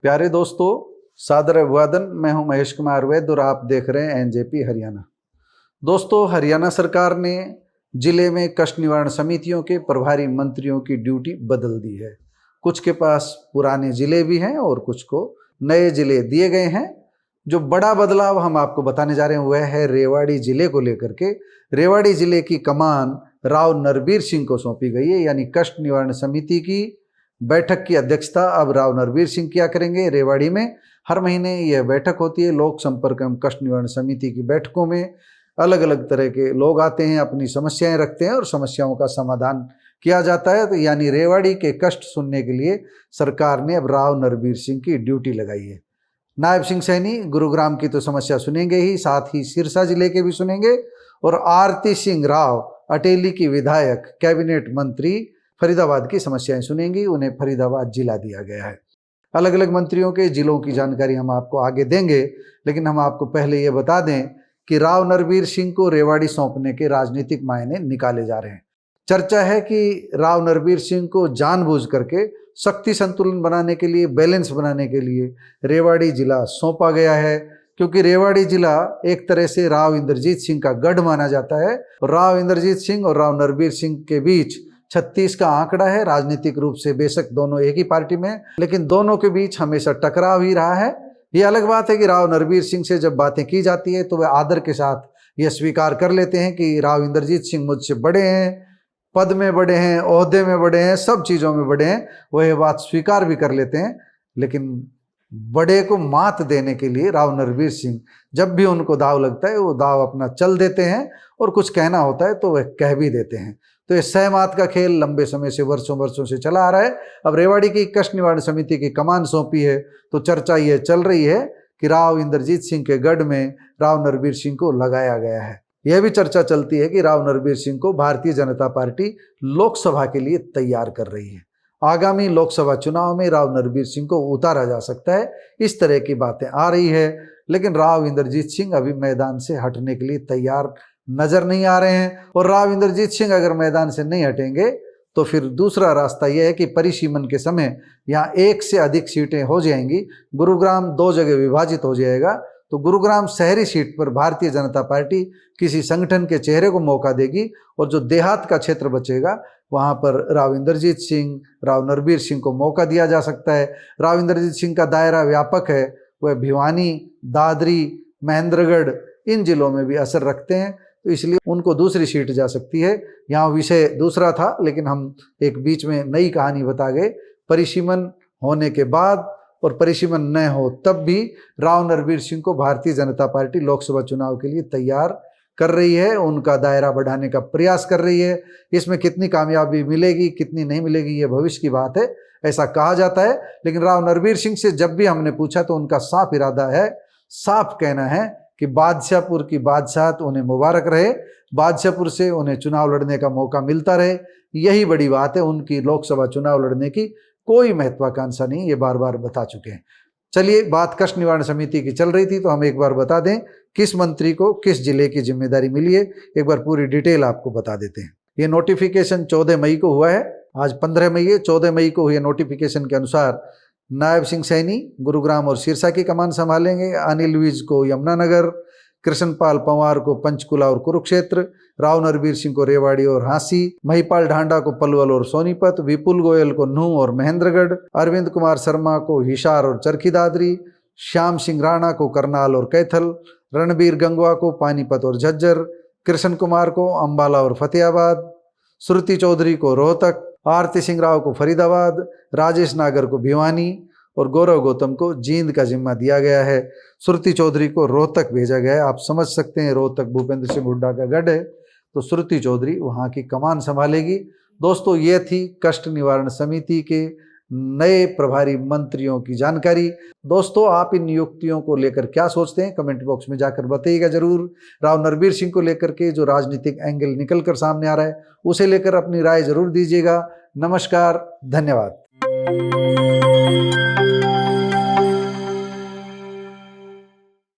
प्यारे दोस्तों, सादर अभिवादन। मैं हूं महेश कुमार वैद्य और आप देख रहे हैं एनजेपी हरियाणा। दोस्तों, हरियाणा सरकार ने जिले में कष्ट निवारण समितियों के प्रभारी मंत्रियों की ड्यूटी बदल दी है। कुछ के पास पुराने जिले भी हैं और कुछ को नए जिले दिए गए हैं। जो बड़ा बदलाव हम आपको बताने जा रहे हैं वह है रेवाड़ी जिले को लेकर के। रेवाड़ी जिले की कमान राव नरबीर सिंह को सौंपी गई है, यानी कष्ट निवारण समिति की बैठक की अध्यक्षता अब राव नरबीर सिंह किया करेंगे। रेवाड़ी में हर महीने यह बैठक होती है। लोक संपर्क एवं कष्ट निवारण समिति की बैठकों में अलग अलग तरह के लोग आते हैं, अपनी समस्याएं रखते हैं और समस्याओं का समाधान किया जाता है। तो यानी रेवाड़ी के कष्ट सुनने के लिए सरकार ने अब राव नरबीर सिंह की ड्यूटी लगाई है। नायब सिंह सैनी गुरुग्राम की तो समस्या सुनेंगे ही, साथ ही सिरसा जिले के भी सुनेंगे। और आरती सिंह राव अटेली की विधायक, कैबिनेट मंत्री, फरीदाबाद की समस्याएं सुनेंगी। उन्हें फरीदाबाद जिला दिया गया है। अलग अलग मंत्रियों के जिलों की जानकारी हम आपको आगे देंगे, लेकिन हम आपको पहले ये बता दें कि राव नरबीर सिंह को रेवाड़ी सौंपने के राजनीतिक मायने निकाले जा रहे हैं। चर्चा है कि राव नरबीर सिंह को जानबूझ करके शक्ति संतुलन बनाने के लिए, बैलेंस बनाने के लिए रेवाड़ी जिला सौंपा गया है, क्योंकि रेवाड़ी जिला एक तरह से राव इंद्रजीत सिंह का गढ़ माना जाता है। राव इंद्रजीत सिंह और राव नरबीर सिंह के बीच 36 का आंकड़ा है। राजनीतिक रूप से बेशक दोनों एक ही पार्टी में, लेकिन दोनों के बीच हमेशा टकराव ही रहा है। ये अलग बात है कि राव नरबीर सिंह से जब बातें की जाती है तो वे आदर के साथ ये स्वीकार कर लेते हैं कि राव इंद्रजीत सिंह मुझसे बड़े हैं, पद में बड़े हैं, ओहदे में बड़े हैं, सब चीज़ों में बड़े हैं। वह ये बात स्वीकार भी कर लेते हैं। लेकिन बड़े को मात देने के लिए राव नरबीर सिंह जब भी उनको दाव लगता है वो दाव अपना चल देते हैं, और कुछ कहना होता है तो वह कह भी देते हैं। तो ये सहमात का खेल लंबे समय से, वर्षों से चला आ रहा है। अब रेवाड़ी की कष्ट निवारण समिति की कमान सौंपी है तो चर्चा ये चल रही है कि राव इंद्रजीत सिंह के गढ़ में राव नरबीर सिंह को लगाया गया है। यह भी चर्चा चलती है कि राव नरबीर सिंह को भारतीय जनता पार्टी लोकसभा के लिए तैयार कर रही है। आगामी लोकसभा चुनाव में राव नरबीर सिंह को उतारा जा सकता है, इस तरह की बातें आ रही है। लेकिन राव इंद्रजीत सिंह अभी मैदान से हटने के लिए तैयार नजर नहीं आ रहे हैं। और राव इंद्रजीत सिंह अगर मैदान से नहीं हटेंगे तो फिर दूसरा रास्ता यह है कि परिसीमन के समय यहाँ एक से अधिक सीटें हो जाएंगी। गुरुग्राम 2 जगह विभाजित हो जाएगा, तो गुरुग्राम शहरी सीट पर भारतीय जनता पार्टी किसी संगठन के चेहरे को मौका देगी, और जो देहात का क्षेत्र बचेगा वहाँ पर राव इंद्रजीत सिंह, राव नरबीर सिंह को मौका दिया जा सकता है। राव इंद्रजीत सिंह का दायरा व्यापक है, वह भिवानी, दादरी, महेंद्रगढ़ इन जिलों में भी असर रखते हैं, तो इसलिए उनको दूसरी सीट जा सकती है। यहाँ विषय दूसरा था, लेकिन हम एक बीच में नई कहानी बता गए। परिसीमन होने के बाद और परिसीमन न हो तब भी राव नरबीर सिंह को भारतीय जनता पार्टी लोकसभा चुनाव के लिए तैयार कर रही है, उनका दायरा बढ़ाने का प्रयास कर रही है। इसमें कितनी कामयाबी मिलेगी, कितनी नहीं मिलेगी, ये भविष्य की बात है, ऐसा कहा जाता है। लेकिन राव नरबीर सिंह से जब भी हमने पूछा तो उनका साफ इरादा है, साफ कहना है कि बादशाहपुर की बादशाहत उन्हें मुबारक रहे, बादशाहपुर से उन्हें चुनाव लड़ने का मौका मिलता रहे। यही बड़ी बात है, उनकी लोकसभा चुनाव लड़ने की कोई महत्वाकांक्षा नहीं, ये बार बार बता चुके हैं। चलिए, बात कष्ट निवारण समिति की चल रही थी तो हम एक बार बता दें किस मंत्री को किस जिले की जिम्मेदारी मिली है। एक बार पूरी डिटेल आपको बता देते हैं। ये नोटिफिकेशन 14 मई को हुआ है, आज 15 मई है। 14 मई को हुए नोटिफिकेशन के अनुसार नायब सिंह सैनी गुरुग्राम और सिरसा की कमान संभालेंगे, अनिल विज को यमुनानगर, कृष्णपाल पंवार को पंचकुला और कुरुक्षेत्र, राव नरबीर सिंह को रेवाड़ी और हांसी, महिपाल ढांडा को पलवल और सोनीपत, विपुल गोयल को नूंह और महेंद्रगढ़, अरविंद कुमार शर्मा को हिसार और चरखी दादरी, श्याम सिंह राणा को करनाल और कैथल, रणबीर गंगवा को पानीपत और झज्जर, कृष्ण कुमार को अंबाला और फतेहाबाद, श्रुति चौधरी को रोहतक, आरती सिंह राव को फरीदाबाद, राजेश नागर को भिवानी और गौरव गौतम को जींद का जिम्मा दिया गया है। श्रुति चौधरी को रोहतक भेजा गया है। आप समझ सकते हैं, रोहतक भूपेंद्र सिंह हुड्डा का गढ़ है, तो श्रुति चौधरी वहाँ की कमान संभालेगी। दोस्तों, ये थी कष्ट निवारण समिति के नए प्रभारी मंत्रियों की जानकारी। दोस्तों, आप इन नियुक्तियों को लेकर क्या सोचते हैं, कमेंट बॉक्स में जाकर बताइएगा जरूर। राव नरबीर सिंह को लेकर के जो राजनीतिक एंगल निकल कर सामने आ रहा है उसे लेकर अपनी राय जरूर दीजिएगा। नमस्कार, धन्यवाद।